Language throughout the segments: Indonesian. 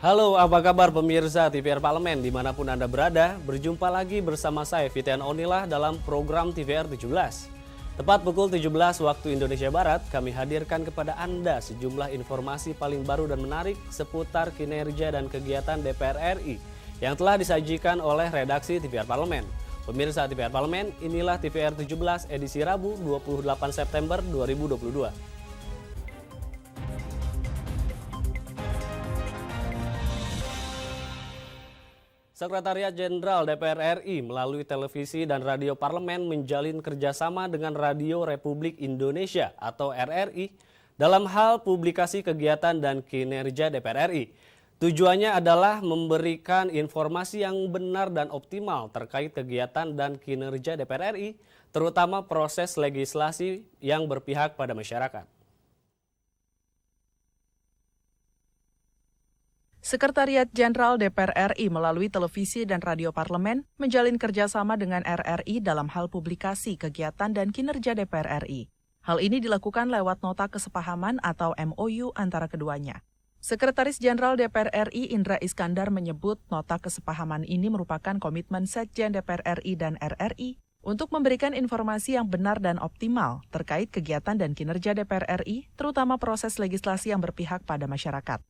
Halo, apa kabar pemirsa TVR Parlemen dimanapun Anda berada? Berjumpa lagi bersama saya Fitian Onilah dalam program TVR 17. Tepat pukul 17 waktu Indonesia Barat, kami hadirkan kepada Anda sejumlah informasi paling baru dan menarik seputar kinerja dan kegiatan DPR RI yang telah disajikan oleh redaksi TVR Parlemen. Pemirsa TVR Parlemen, inilah TVR 17 edisi Rabu 28 September 2022. Sekretariat Jenderal DPR RI melalui televisi dan radio parlemen menjalin kerjasama dengan Radio Republik Indonesia atau RRI dalam hal publikasi kegiatan dan kinerja DPR RI. Tujuannya adalah memberikan informasi yang benar dan optimal terkait kegiatan dan kinerja DPR RI, terutama proses legislasi yang berpihak pada masyarakat. Sekretariat Jenderal DPR RI melalui televisi dan radio parlemen menjalin kerjasama dengan RRI dalam hal publikasi kegiatan dan kinerja DPR RI. Hal ini dilakukan lewat nota kesepahaman atau MOU antara keduanya. Sekretaris Jenderal DPR RI Indra Iskandar menyebut nota kesepahaman ini merupakan komitmen Sekjen DPR RI dan RRI untuk memberikan informasi yang benar dan optimal terkait kegiatan dan kinerja DPR RI, terutama proses legislasi yang berpihak pada masyarakat.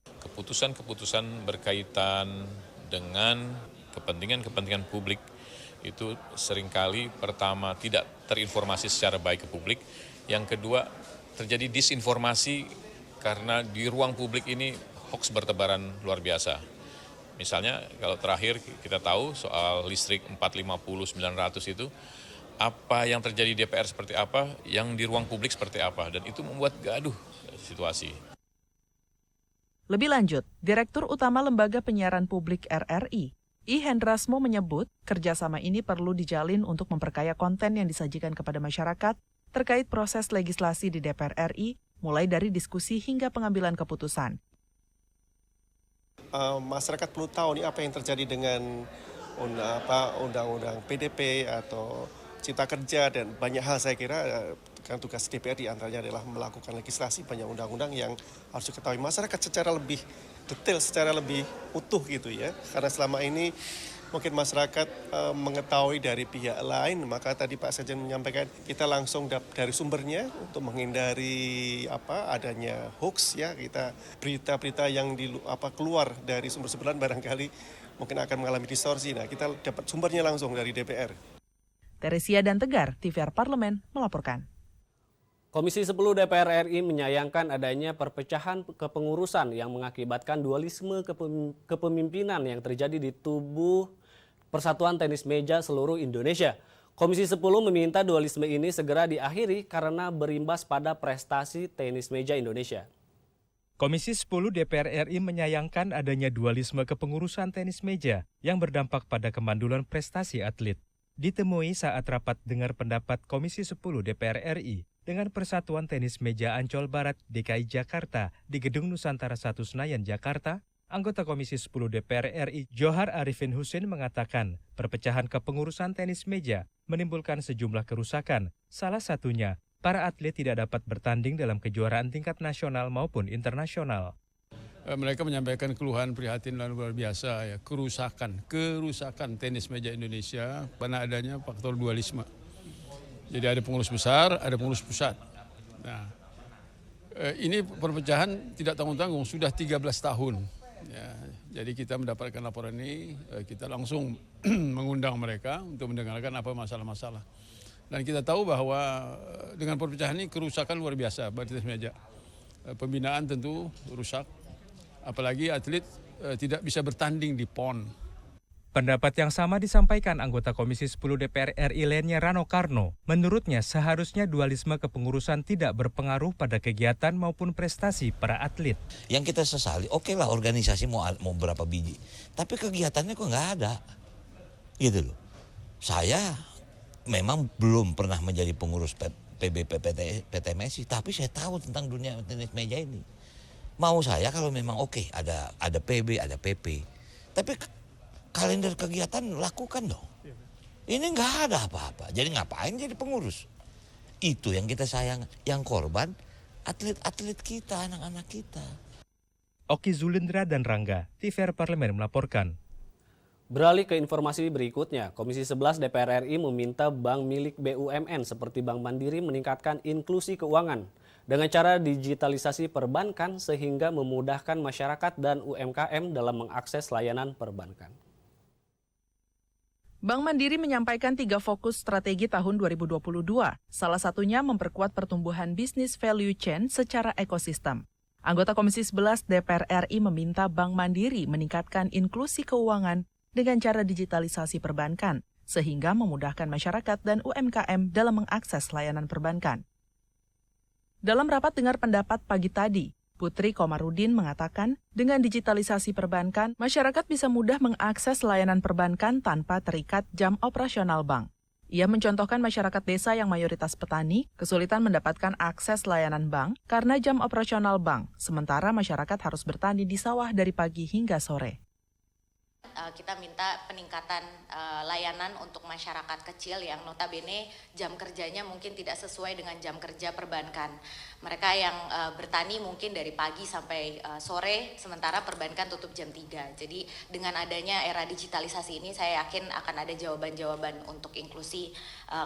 Keputusan-keputusan berkaitan dengan kepentingan publik itu seringkali pertama tidak terinformasi secara baik ke publik, yang kedua terjadi disinformasi karena di ruang publik ini hoax bertebaran luar biasa. Misalnya kalau terakhir kita tahu soal listrik 450-900 itu, apa yang terjadi di DPR seperti apa, yang di ruang publik seperti apa, dan itu membuat gaduh situasi. Lebih lanjut, Direktur Utama Lembaga Penyiaran Publik RRI, I. Hendrasmo menyebut kerjasama ini perlu dijalin untuk memperkaya konten yang disajikan kepada masyarakat terkait proses legislasi di DPR RI, mulai dari diskusi hingga pengambilan keputusan. Masyarakat perlu tahu nih apa yang terjadi dengan undang-undang PDP atau Cipta Kerja dan banyak hal. Saya kira kan tugas DPR diantaranya adalah melakukan legislasi banyak undang-undang yang harus diketahui masyarakat secara lebih detail, secara lebih utuh gitu ya. Karena selama ini mungkin masyarakat mengetahui dari pihak lain, maka tadi Pak Sekjen menyampaikan kita langsung dari sumbernya untuk menghindari adanya hoax ya. Kita berita-berita yang keluar dari sumber-sumber lain barangkali mungkin akan mengalami distorsi. Nah, kita dapat sumbernya langsung dari DPR. Teresia dan Tegar, TVR Parlemen melaporkan. Komisi 10 DPR RI menyayangkan adanya perpecahan kepengurusan yang mengakibatkan dualisme kepemimpinan yang terjadi di tubuh Persatuan Tenis Meja seluruh Indonesia. Komisi 10 meminta dualisme ini segera diakhiri karena berimbas pada prestasi tenis meja Indonesia. Komisi 10 DPR RI menyayangkan adanya dualisme kepengurusan tenis meja yang berdampak pada kemandulan prestasi atlet. Ditemui saat rapat dengar pendapat Komisi 10 DPR RI dengan Persatuan Tenis Meja Ancol Barat DKI Jakarta di Gedung Nusantara 1 Senayan, Jakarta, anggota Komisi 10 DPR RI Johar Arifin Husin mengatakan perpecahan kepengurusan tenis meja menimbulkan sejumlah kerusakan. Salah satunya, para atlet tidak dapat bertanding dalam kejuaraan tingkat nasional maupun internasional. Mereka menyampaikan keluhan prihatin dan luar biasa ya, kerusakan tenis meja Indonesia karena adanya faktor dualisme. Jadi ada pengurus besar, ada pengurus pusat. Nah, ini perpecahan tidak tanggung-tanggung sudah 13 tahun. Ya, jadi kita mendapatkan laporan ini, kita langsung mengundang mereka untuk mendengarkan apa masalah-masalah. Dan kita tahu bahwa dengan perpecahan ini kerusakan luar biasa bagi tenis meja. Pembinaan tentu rusak. Apalagi atlet tidak bisa bertanding di PON. Pendapat yang sama disampaikan anggota Komisi 10 DPR RI lainnya Rano Karno. Menurutnya seharusnya dualisme kepengurusan tidak berpengaruh pada kegiatan maupun prestasi para atlet. Yang kita sesali, oke lah organisasi mau berapa biji. Tapi kegiatannya kok nggak ada. Gitu loh. Saya memang belum pernah menjadi pengurus PTMSI, tapi saya tahu tentang dunia tenis meja ini. Mau saya kalau memang ada PB, ada PP. Tapi kalender kegiatan lakukan dong. Ini nggak ada apa-apa. Jadi ngapain jadi pengurus? Itu yang kita sayang. Yang korban atlet-atlet kita, anak-anak kita. Oki Zulindra dan Rangga, TVR Parlemen melaporkan. Beralih ke informasi berikutnya, Komisi 11 DPR RI meminta bank milik BUMN seperti Bank Mandiri meningkatkan inklusi keuangan dengan cara digitalisasi perbankan sehingga memudahkan masyarakat dan UMKM dalam mengakses layanan perbankan. Bank Mandiri menyampaikan 3 fokus strategi tahun 2022, salah satunya memperkuat pertumbuhan bisnis value chain secara ekosistem. Anggota Komisi 11 DPR RI meminta Bank Mandiri meningkatkan inklusi keuangan dengan cara digitalisasi perbankan, sehingga memudahkan masyarakat dan UMKM dalam mengakses layanan perbankan. Dalam rapat dengar pendapat pagi tadi, Putri Komarudin mengatakan, dengan digitalisasi perbankan, masyarakat bisa mudah mengakses layanan perbankan tanpa terikat jam operasional bank. Ia mencontohkan masyarakat desa yang mayoritas petani kesulitan mendapatkan akses layanan bank karena jam operasional bank, sementara masyarakat harus bertani di sawah dari pagi hingga sore. Kita minta peningkatan layanan untuk masyarakat kecil yang notabene jam kerjanya mungkin tidak sesuai dengan jam kerja perbankan. Mereka yang bertani mungkin dari pagi sampai sore, sementara perbankan tutup jam 3. Jadi dengan adanya era digitalisasi ini saya yakin akan ada jawaban-jawaban untuk inklusi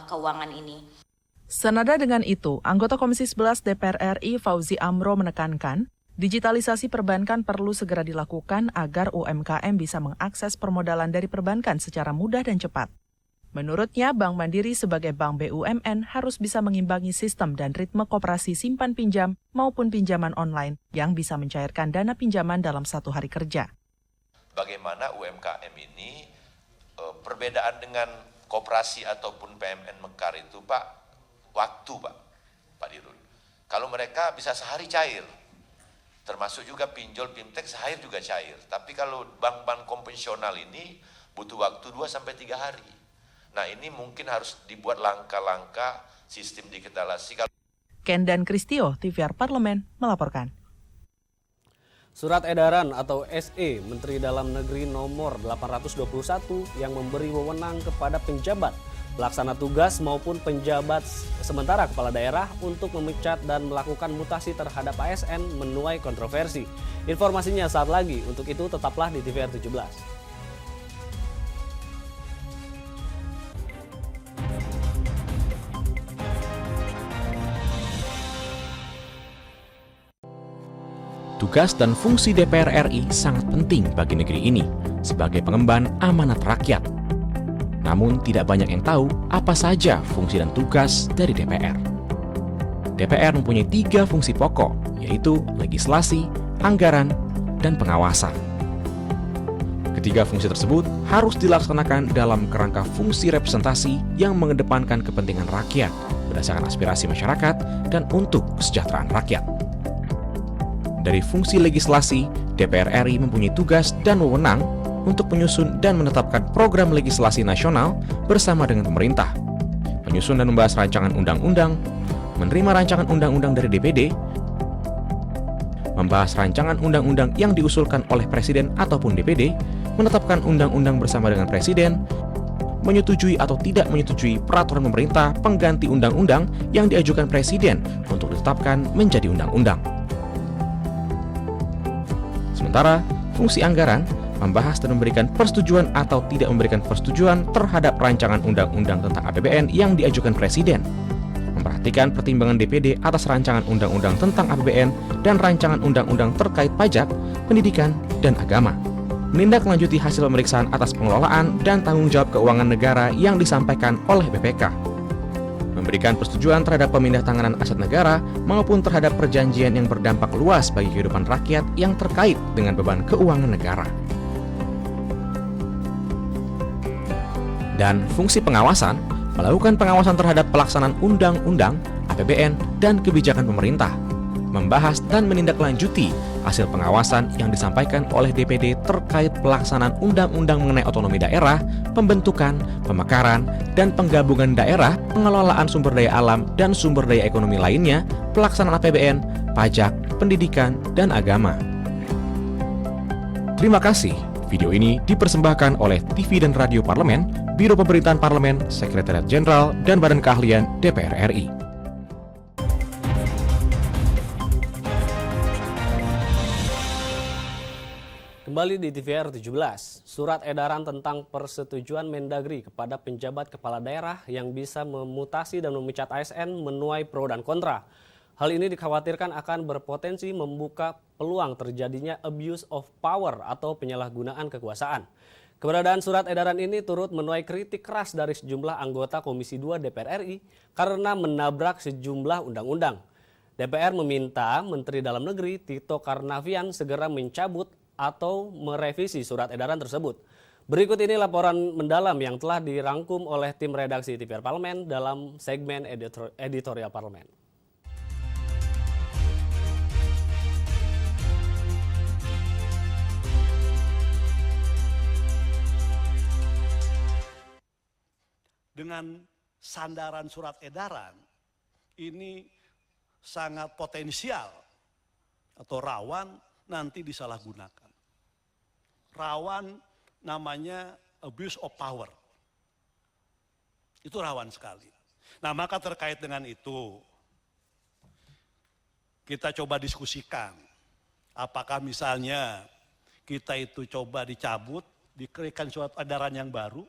keuangan ini. Senada dengan itu, anggota Komisi 11 DPR RI Fauzi Amro menekankan, digitalisasi perbankan perlu segera dilakukan agar UMKM bisa mengakses permodalan dari perbankan secara mudah dan cepat. Menurutnya, Bank Mandiri sebagai bank BUMN harus bisa mengimbangi sistem dan ritme koperasi simpan pinjam maupun pinjaman online yang bisa mencairkan dana pinjaman dalam 1 hari kerja. Bagaimana UMKM ini perbedaan dengan koperasi ataupun PMN Mekar itu Pak, waktu Pak Dirun. Kalau mereka bisa sehari cair, termasuk juga pinjol fintech sehari juga cair. Tapi kalau bank-bank konvensional ini butuh waktu 2-3 hari. Nah ini mungkin harus dibuat langkah-langkah sistem digitalisasi. Ken dan Kristio, TVR Parlemen, melaporkan. Surat edaran atau SE Menteri Dalam Negeri nomor 821 yang memberi wewenang kepada penjabat pelaksana tugas maupun penjabat sementara kepala daerah untuk memecat dan melakukan mutasi terhadap ASN menuai kontroversi. Informasinya saat lagi, untuk itu tetaplah di TVR 17. Tugas dan fungsi DPR RI sangat penting bagi negeri ini sebagai pengemban amanat rakyat. Namun tidak banyak yang tahu apa saja fungsi dan tugas dari DPR. DPR mempunyai 3 fungsi pokok, yaitu legislasi, anggaran, dan pengawasan. Ketiga fungsi tersebut harus dilaksanakan dalam kerangka fungsi representasi yang mengedepankan kepentingan rakyat berdasarkan aspirasi masyarakat dan untuk kesejahteraan rakyat. Dari fungsi legislasi, DPR RI mempunyai tugas dan wewenang untuk menyusun dan menetapkan program legislasi nasional bersama dengan pemerintah, menyusun dan membahas rancangan undang-undang, menerima rancangan undang-undang dari DPD, membahas rancangan undang-undang yang diusulkan oleh Presiden ataupun DPD, menetapkan undang-undang bersama dengan Presiden, menyetujui atau tidak menyetujui peraturan pemerintah pengganti undang-undang yang diajukan Presiden untuk ditetapkan menjadi undang-undang. Sementara, fungsi anggaran membahas dan memberikan persetujuan atau tidak memberikan persetujuan terhadap rancangan undang-undang tentang APBN yang diajukan Presiden, memperhatikan pertimbangan DPD atas rancangan undang-undang tentang APBN dan rancangan undang-undang terkait pajak, pendidikan, dan agama, menindaklanjuti hasil pemeriksaan atas pengelolaan dan tanggung jawab keuangan negara yang disampaikan oleh BPK, memberikan persetujuan terhadap pemindahantanganan aset negara maupun terhadap perjanjian yang berdampak luas bagi kehidupan rakyat yang terkait dengan beban keuangan negara. Dan fungsi pengawasan, melakukan pengawasan terhadap pelaksanaan undang-undang, APBN, dan kebijakan pemerintah, membahas dan menindaklanjuti hasil pengawasan yang disampaikan oleh DPD terkait pelaksanaan undang-undang mengenai otonomi daerah, pembentukan, pemekaran, dan penggabungan daerah, pengelolaan sumber daya alam dan sumber daya ekonomi lainnya, pelaksanaan APBN, pajak, pendidikan, dan agama. Terima kasih. Video ini dipersembahkan oleh TV dan Radio Parlemen, Biro Pemerintahan Parlemen, Sekretariat Jenderal, dan Badan Keahlian DPR RI. Kembali di TVR 17, surat edaran tentang persetujuan Mendagri kepada penjabat kepala daerah yang bisa memutasi dan memecat ASN menuai pro dan kontra. Hal ini dikhawatirkan akan berpotensi membuka peluang terjadinya abuse of power atau penyalahgunaan kekuasaan. Keberadaan surat edaran ini turut menuai kritik keras dari sejumlah anggota Komisi 2 DPR RI karena menabrak sejumlah undang-undang. DPR meminta Menteri Dalam Negeri Tito Karnavian segera mencabut atau merevisi surat edaran tersebut. Berikut ini laporan mendalam yang telah dirangkum oleh tim redaksi TVR Parlemen dalam segmen editorial Parlemen. Dengan sandaran surat edaran ini sangat potensial atau rawan nanti disalahgunakan. Rawan namanya abuse of power. Itu rawan sekali. Nah, maka terkait dengan itu kita coba diskusikan. Apakah misalnya kita itu coba dicabut, dikeluarkan surat edaran yang baru,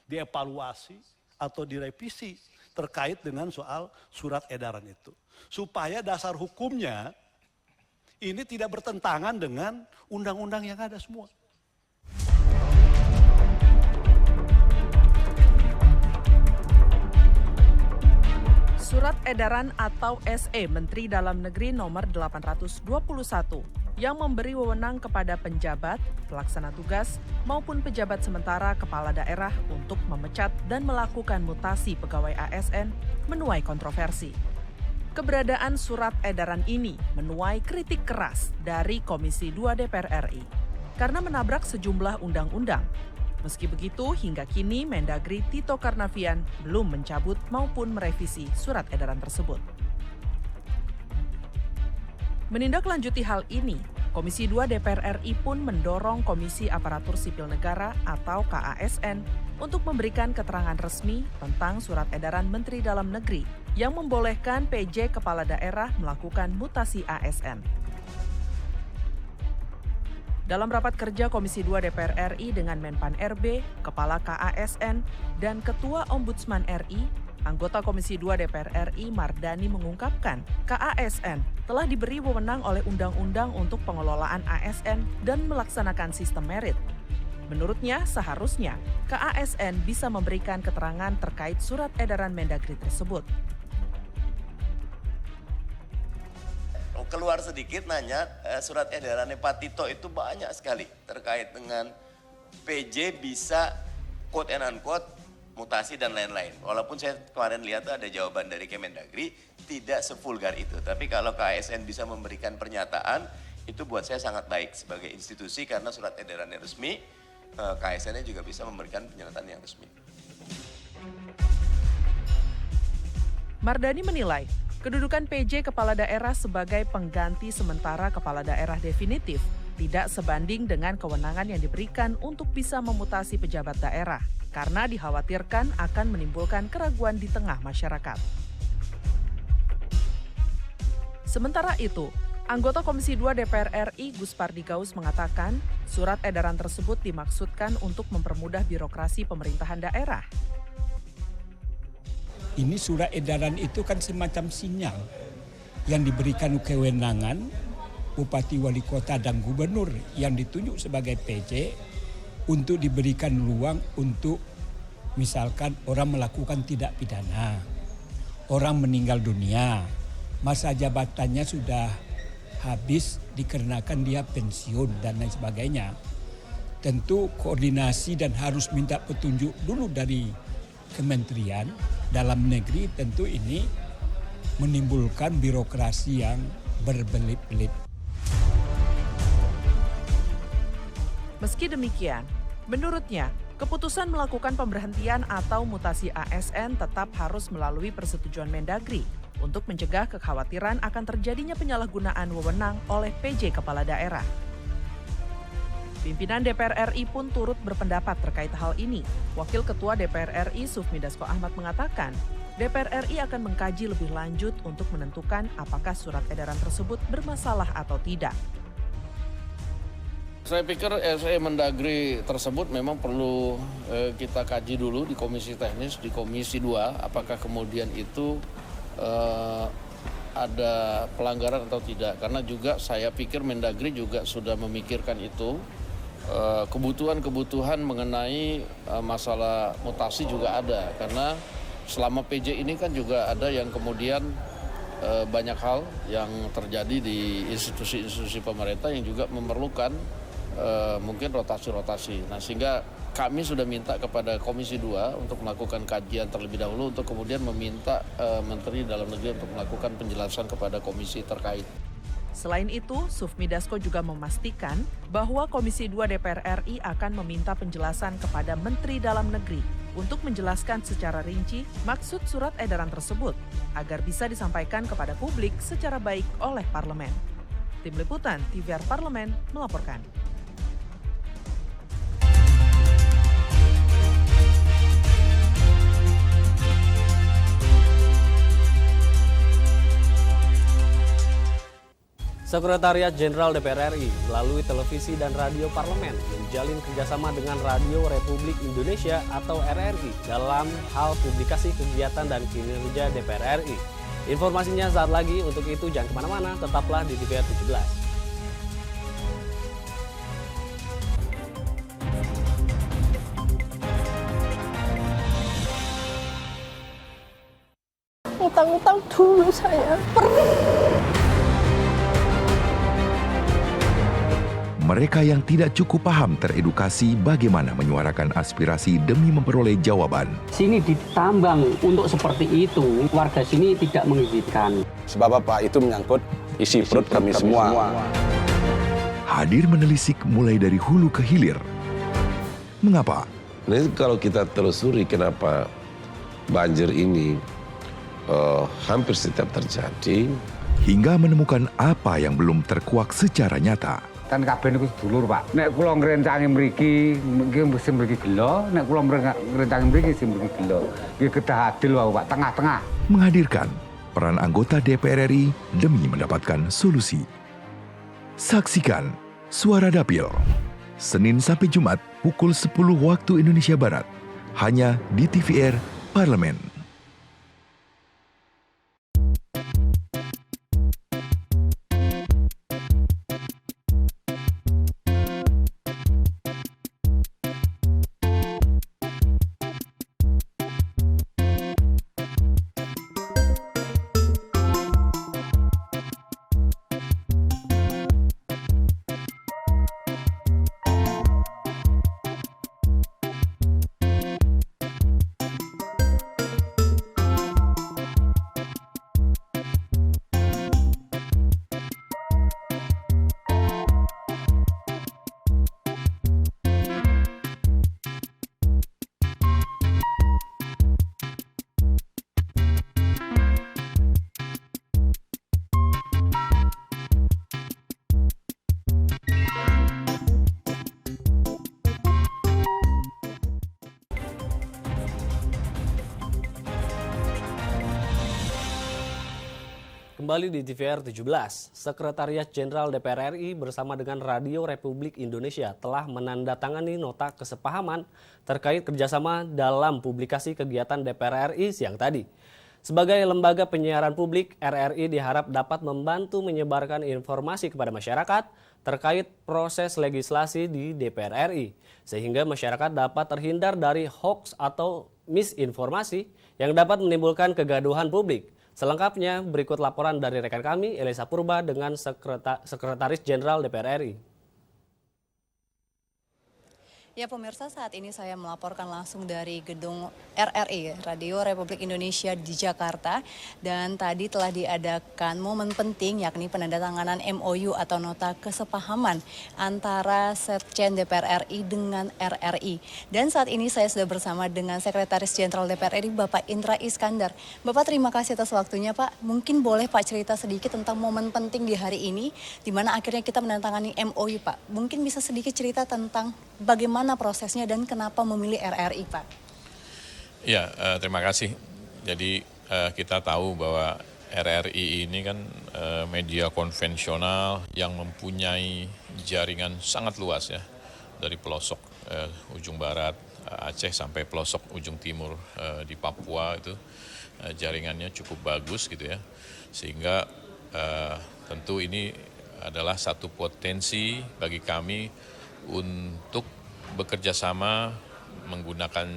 dievaluasi atau direvisi terkait dengan soal surat edaran itu. Supaya dasar hukumnya ini tidak bertentangan dengan undang-undang yang ada semua. Surat edaran atau SE Menteri Dalam Negeri nomor 821 yang memberi wewenang kepada penjabat, pelaksana tugas, maupun pejabat sementara kepala daerah untuk memecat dan melakukan mutasi pegawai ASN menuai kontroversi. Keberadaan surat edaran ini menuai kritik keras dari Komisi 2 DPR RI karena menabrak sejumlah undang-undang. Meski begitu, hingga kini Mendagri Tito Karnavian belum mencabut maupun merevisi surat edaran tersebut. Menindaklanjuti hal ini, Komisi 2 DPR RI pun mendorong Komisi Aparatur Sipil Negara atau KASN untuk memberikan keterangan resmi tentang surat edaran Menteri Dalam Negeri yang membolehkan PJ Kepala Daerah melakukan mutasi ASN. Dalam rapat kerja Komisi 2 DPR RI dengan Menpan RB, Kepala KASN, dan Ketua Ombudsman RI, anggota Komisi 2 DPR RI Mardani mengungkapkan KASN telah diberi wewenang oleh undang-undang untuk pengelolaan ASN dan melaksanakan sistem merit. Menurutnya, seharusnya KASN bisa memberikan keterangan terkait surat edaran Mendagri tersebut. Keluar sedikit nanya, surat edarannya Pak Tito itu banyak sekali terkait dengan PJ bisa quote and unquote mutasi dan lain-lain. Walaupun saya kemarin lihat ada jawaban dari Kemendagri, tidak sevulgar itu. Tapi kalau KASN bisa memberikan pernyataan, itu buat saya sangat baik sebagai institusi karena surat edarannya resmi, KASN-nya juga bisa memberikan pernyataan yang resmi. Mardani menilai, kedudukan PJ Kepala Daerah sebagai pengganti sementara Kepala Daerah definitif tidak sebanding dengan kewenangan yang diberikan untuk bisa memutasi pejabat daerah, karena dikhawatirkan akan menimbulkan keraguan di tengah masyarakat. Sementara itu, anggota Komisi 2 DPR RI Gus Pardigaus mengatakan, surat edaran tersebut dimaksudkan untuk mempermudah birokrasi pemerintahan daerah. Ini surat edaran itu kan semacam sinyal yang diberikan kewenangan Bupati, Wali Kota, dan Gubernur yang ditunjuk sebagai PJ untuk diberikan ruang untuk misalkan orang melakukan tindak pidana, orang meninggal dunia, masa jabatannya sudah habis dikarenakan dia pensiun dan lain sebagainya. Tentu koordinasi dan harus minta petunjuk dulu dari Kementerian Dalam Negeri, tentu ini menimbulkan birokrasi yang berbelit-belit. Meski demikian, menurutnya, keputusan melakukan pemberhentian atau mutasi ASN tetap harus melalui persetujuan Mendagri untuk mencegah kekhawatiran akan terjadinya penyalahgunaan wewenang oleh PJ Kepala Daerah. Pimpinan DPR RI pun turut berpendapat terkait hal ini. Wakil Ketua DPR RI Sufmi Dasko Ahmad mengatakan, DPR RI akan mengkaji lebih lanjut untuk menentukan apakah surat edaran tersebut bermasalah atau tidak. Saya pikir SE Mendagri tersebut memang perlu kita kaji dulu di Komisi Teknis, di Komisi 2, apakah kemudian itu ada pelanggaran atau tidak. Karena juga saya pikir Mendagri juga sudah memikirkan itu, kebutuhan-kebutuhan mengenai masalah mutasi juga ada. Karena selama PJ ini kan juga ada yang kemudian banyak hal yang terjadi di institusi-institusi pemerintah yang juga memerlukan mungkin rotasi-rotasi. Nah, sehingga kami sudah minta kepada Komisi 2 untuk melakukan kajian terlebih dahulu untuk kemudian meminta Menteri Dalam Negeri untuk melakukan penjelasan kepada komisi terkait. Selain itu, Sufmi Dasko juga memastikan bahwa Komisi 2 DPR RI akan meminta penjelasan kepada Menteri Dalam Negeri untuk menjelaskan secara rinci maksud surat edaran tersebut agar bisa disampaikan kepada publik secara baik oleh parlemen. Tim Liputan TVR Parlemen melaporkan. Sekretariat Jenderal DPR RI melalui televisi dan radio parlemen menjalin kerjasama dengan Radio Republik Indonesia atau RRI dalam hal publikasi kegiatan dan kinerja DPR RI. Informasinya saat lagi, untuk itu jangan kemana-mana, tetaplah di TVR 17. Utang-utang dulu saya. Mereka yang tidak cukup paham teredukasi bagaimana menyuarakan aspirasi demi memperoleh jawaban. Sini ditambang untuk seperti itu, warga sini tidak mengizinkan. Sebab apa? Itu menyangkut isi perut kami semua. Hadir menelisik mulai dari hulu ke hilir. Mengapa? Nah, kalau kita telusuri kenapa banjir ini hampir setiap terjadi. Hingga menemukan apa yang belum terkuak secara nyata. Kan kabeh niku sedulur, Pak. Nek kula ngrencangi mriki, mesti mriki gelo, nek kula ngrencangi mriki sing mriki gelo. Iki kedah adil wae, Pak, tengah-tengah. Menghadirkan peran anggota DPR RI demi mendapatkan solusi. Saksikan Suara Dapil, Senin sampai Jumat pukul 10 waktu Indonesia Barat, hanya di TVR Parlemen. Kembali di TVR 17, Sekretariat Jenderal DPR RI bersama dengan Radio Republik Indonesia telah menandatangani nota kesepahaman terkait kerjasama dalam publikasi kegiatan DPR RI siang tadi. Sebagai lembaga penyiaran publik, RRI diharap dapat membantu menyebarkan informasi kepada masyarakat terkait proses legislasi di DPR RI, sehingga masyarakat dapat terhindar dari hoaks atau misinformasi yang dapat menimbulkan kegaduhan publik. Selengkapnya berikut laporan dari rekan kami Elisa Purba dengan Sekretaris Jenderal DPR RI. Ya pemirsa, saat ini saya melaporkan langsung dari gedung RRI, Radio Republik Indonesia di Jakarta. Dan tadi telah diadakan momen penting yakni penandatanganan MOU atau nota kesepahaman antara Sekjen DPR RI dengan RRI. Dan saat ini saya sudah bersama dengan Sekretaris Jenderal DPR RI Bapak Indra Iskandar. Bapak, terima kasih atas waktunya Pak. Mungkin boleh Pak cerita sedikit tentang momen penting di hari ini di mana akhirnya kita menandatangani MOU Pak. Mungkin bisa sedikit cerita tentang bagaimana prosesnya dan kenapa memilih RRI, Pak? Ya, terima kasih. Jadi kita tahu bahwa RRI ini kan media konvensional yang mempunyai jaringan sangat luas ya, dari pelosok ujung barat Aceh sampai pelosok ujung timur di Papua itu jaringannya cukup bagus gitu ya, sehingga tentu ini adalah satu potensi bagi kami untuk bekerja sama menggunakan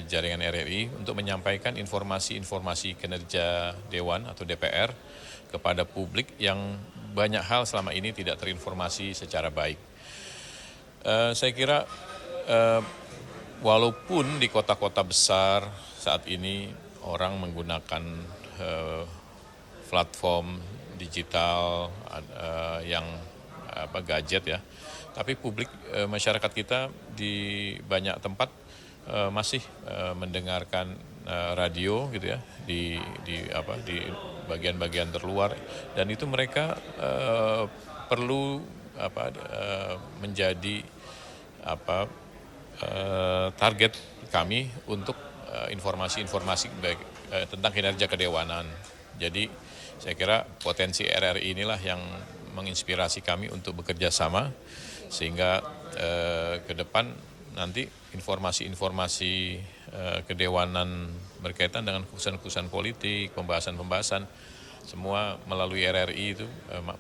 jaringan RRI untuk menyampaikan informasi-informasi kinerja Dewan atau DPR kepada publik yang banyak hal selama ini tidak terinformasi secara baik. Saya kira walaupun di kota-kota besar saat ini orang menggunakan platform digital yang gadget ya, tapi publik masyarakat kita di banyak tempat masih mendengarkan radio gitu ya di bagian-bagian terluar, dan itu mereka perlu menjadi target kami untuk informasi-informasi tentang kinerja kedewanan. Jadi saya kira potensi RRI inilah yang menginspirasi kami untuk bekerja sama, sehingga ke depan nanti informasi-informasi kedewanan berkaitan dengan keputusan-keputusan politik, pembahasan-pembahasan, semua melalui RRI itu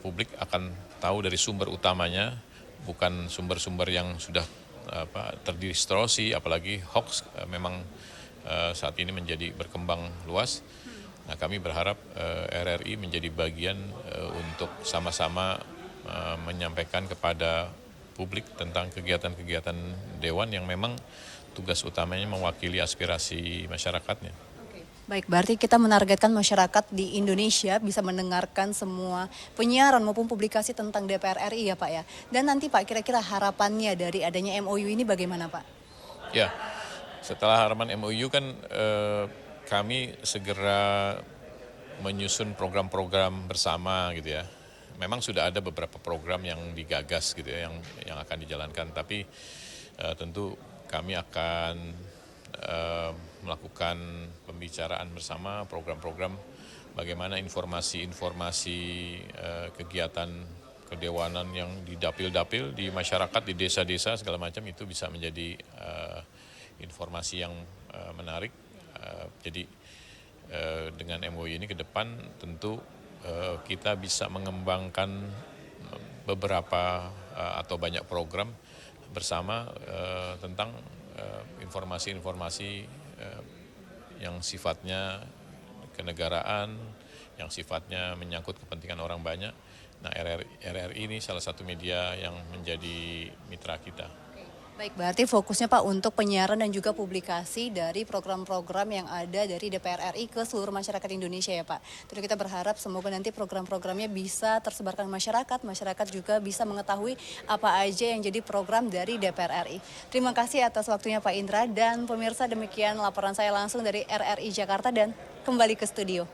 publik akan tahu dari sumber utamanya, bukan sumber-sumber yang sudah terdistorsi, apalagi hoax memang saat ini menjadi berkembang luas. Nah, kami berharap RRI menjadi bagian untuk sama-sama menyampaikan kepada publik tentang kegiatan-kegiatan Dewan yang memang tugas utamanya mewakili aspirasi masyarakatnya. Baik, berarti kita menargetkan masyarakat di Indonesia bisa mendengarkan semua penyiaran maupun publikasi tentang DPR RI ya Pak ya. Dan nanti Pak, kira-kira harapannya dari adanya MOU ini bagaimana Pak? Ya, setelah harapan MOU kan kami segera menyusun program-program bersama gitu ya. Memang sudah ada beberapa program yang digagas gitu ya, yang akan dijalankan, tapi tentu kami akan melakukan pembicaraan bersama program-program bagaimana informasi-informasi kegiatan kedewanan yang di dapil-dapil, di masyarakat, di desa-desa segala macam itu bisa menjadi informasi yang menarik. Jadi dengan MOU ini ke depan tentu kita bisa mengembangkan beberapa atau banyak program bersama tentang informasi-informasi yang sifatnya kenegaraan, yang sifatnya menyangkut kepentingan orang banyak. Nah, RRI ini salah satu media yang menjadi mitra kita. Baik, berarti fokusnya Pak untuk penyiaran dan juga publikasi dari program-program yang ada dari DPR RI ke seluruh masyarakat Indonesia ya Pak. Tentu kita berharap semoga nanti program-programnya bisa tersebarkan masyarakat juga bisa mengetahui apa aja yang jadi program dari DPR RI. Terima kasih atas waktunya Pak Indra, dan pemirsa, demikian laporan saya langsung dari RRI Jakarta, dan kembali ke studio.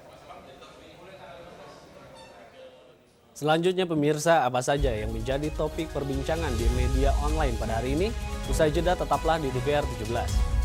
Selanjutnya pemirsa, apa saja yang menjadi topik perbincangan di media online pada hari ini? Usai jeda tetaplah di TVR 17.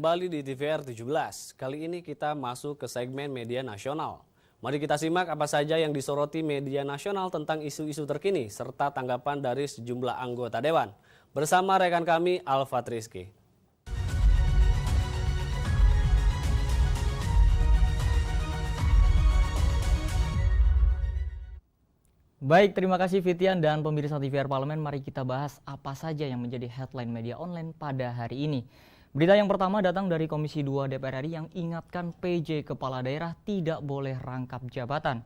Kembali di TVR 17, kali ini kita masuk ke segmen media nasional. Mari kita simak apa saja yang disoroti media nasional tentang isu-isu terkini serta tanggapan dari sejumlah anggota Dewan. Bersama rekan kami Alfat Rizky. Baik, terima kasih Fitian dan pemirsa TVR Parlemen. Mari kita bahas apa saja yang menjadi headline media online pada hari ini. Berita yang pertama datang dari Komisi 2 DPR RI yang ingatkan PJ Kepala Daerah tidak boleh rangkap jabatan.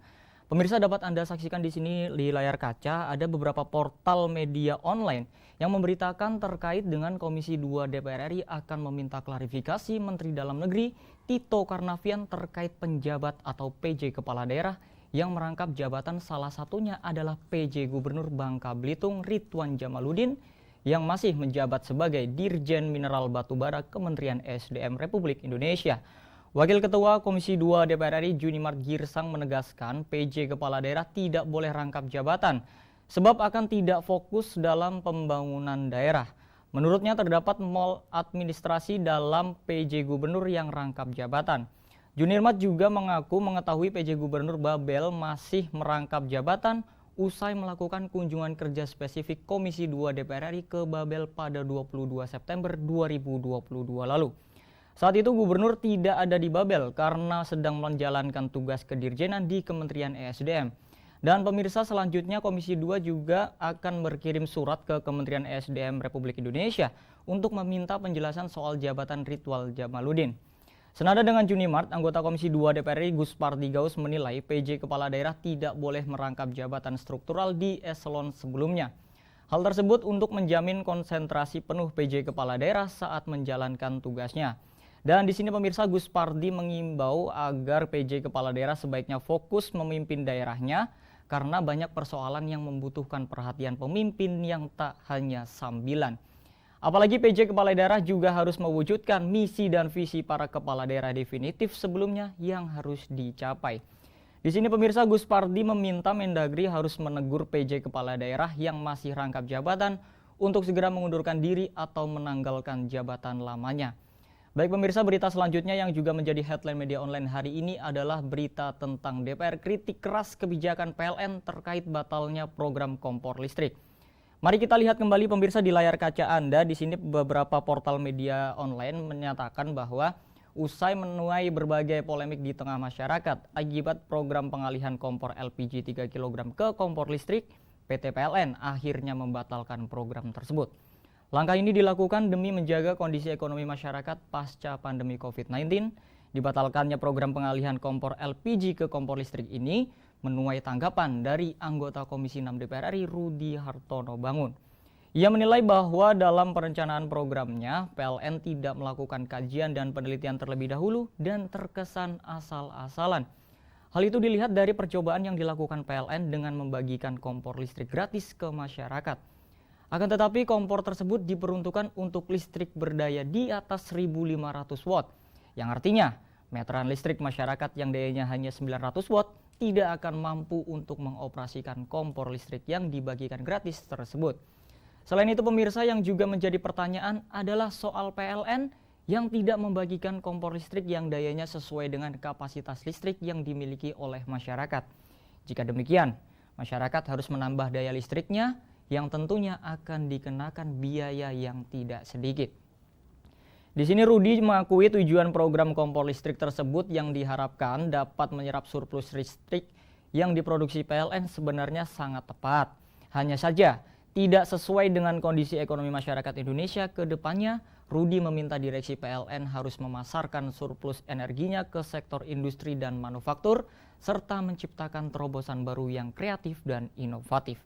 Pemirsa, dapat Anda saksikan di sini di layar kaca ada beberapa portal media online yang memberitakan terkait dengan Komisi 2 DPR RI akan meminta klarifikasi Menteri Dalam Negeri Tito Karnavian terkait penjabat atau PJ Kepala Daerah yang merangkap jabatan, salah satunya adalah PJ Gubernur Bangka Belitung Ridwan Jamaluddin yang masih menjabat sebagai Dirjen Mineral Batubara Kementerian SDM Republik Indonesia. Wakil Ketua Komisi 2 DPR RI Junimart Girsang menegaskan PJ Kepala Daerah tidak boleh rangkap jabatan sebab akan tidak fokus dalam pembangunan daerah. Menurutnya terdapat maladministrasi dalam PJ Gubernur yang rangkap jabatan. Junirmat juga mengaku mengetahui PJ Gubernur Babel masih merangkap jabatan usai melakukan kunjungan kerja spesifik Komisi 2 DPR RI ke Babel pada 22 September 2022 lalu. Saat itu Gubernur tidak ada di Babel karena sedang menjalankan tugas kedirjenan di Kementerian ESDM. Dan pemirsa, selanjutnya Komisi 2 juga akan berkirim surat ke Kementerian ESDM Republik Indonesia untuk meminta penjelasan soal jabatan Ridwan Jamaluddin. Senada dengan Junimart, anggota Komisi 2 DPR RI Gus Pardi Gaus menilai PJ Kepala Daerah tidak boleh merangkap jabatan struktural di eselon sebelumnya. Hal tersebut untuk menjamin konsentrasi penuh PJ Kepala Daerah saat menjalankan tugasnya. Dan di sini pemirsa, Gus Pardi mengimbau agar PJ Kepala Daerah sebaiknya fokus memimpin daerahnya karena banyak persoalan yang membutuhkan perhatian pemimpin yang tak hanya sambilan. Apalagi PJ Kepala Daerah juga harus mewujudkan misi dan visi para kepala daerah definitif sebelumnya yang harus dicapai. Di sini pemirsa, Gus Pardi meminta Mendagri harus menegur PJ Kepala Daerah yang masih rangkap jabatan untuk segera mengundurkan diri atau menanggalkan jabatan lamanya. Baik pemirsa, berita selanjutnya yang juga menjadi headline media online hari ini adalah berita tentang DPR kritik keras kebijakan PLN terkait batalnya program kompor listrik. Mari kita lihat kembali pemirsa di layar kaca Anda. Di sini beberapa portal media online menyatakan bahwa usai menuai berbagai polemik di tengah masyarakat akibat program pengalihan kompor LPG 3 kg ke kompor listrik, PT PLN akhirnya membatalkan program tersebut. Langkah ini dilakukan demi menjaga kondisi ekonomi masyarakat pasca pandemi COVID-19. Dibatalkannya program pengalihan kompor LPG ke kompor listrik ini menuai tanggapan dari anggota Komisi 6 DPR RI Rudi Hartono Bangun. Ia menilai bahwa dalam perencanaan programnya, PLN tidak melakukan kajian dan penelitian terlebih dahulu dan terkesan asal-asalan. Hal itu dilihat dari percobaan yang dilakukan PLN dengan membagikan kompor listrik gratis ke masyarakat. Akan tetapi kompor tersebut diperuntukkan untuk listrik berdaya di atas 1.500 watt, yang artinya meteran listrik masyarakat yang dayanya hanya 900 watt tidak akan mampu untuk mengoperasikan kompor listrik yang dibagikan gratis tersebut. Selain itu pemirsa, yang juga menjadi pertanyaan adalah soal PLN yang tidak membagikan kompor listrik yang dayanya sesuai dengan kapasitas listrik yang dimiliki oleh masyarakat. Jika demikian, masyarakat harus menambah daya listriknya yang tentunya akan dikenakan biaya yang tidak sedikit. Di sini Rudi mengakui tujuan program kompor listrik tersebut yang diharapkan dapat menyerap surplus listrik yang diproduksi PLN sebenarnya sangat tepat. Hanya saja tidak sesuai dengan kondisi ekonomi masyarakat Indonesia ke depannya. Rudi meminta direksi PLN harus memasarkan surplus energinya ke sektor industri dan manufaktur serta menciptakan terobosan baru yang kreatif dan inovatif.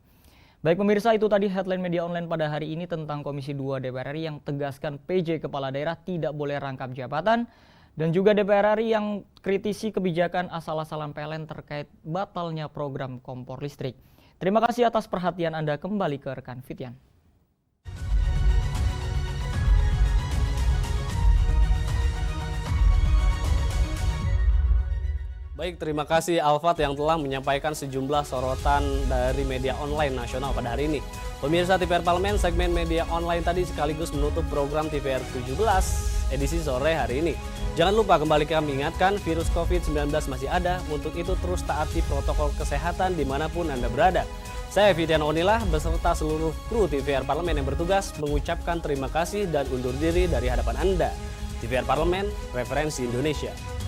Baik pemirsa, itu tadi headline media online pada hari ini tentang Komisi 2 DPR RI yang tegaskan PJ Kepala Daerah tidak boleh rangkap jabatan dan juga DPR RI yang kritisi kebijakan asal-asalan PLN terkait batalnya program kompor listrik. Terima kasih atas perhatian Anda. Kembali ke rekan Fitian. Baik, terima kasih Alfat yang telah menyampaikan sejumlah sorotan dari media online nasional pada hari ini. Pemirsa TVR Parlemen, segmen media online tadi sekaligus menutup program TVR 17 edisi sore hari ini. Jangan lupa kembali kami ingatkan, virus COVID-19 masih ada, untuk itu terus taati protokol kesehatan dimanapun Anda berada. Saya Fitian Onilah beserta seluruh kru TVR Parlemen yang bertugas mengucapkan terima kasih dan undur diri dari hadapan Anda. TVR Parlemen, referensi Indonesia.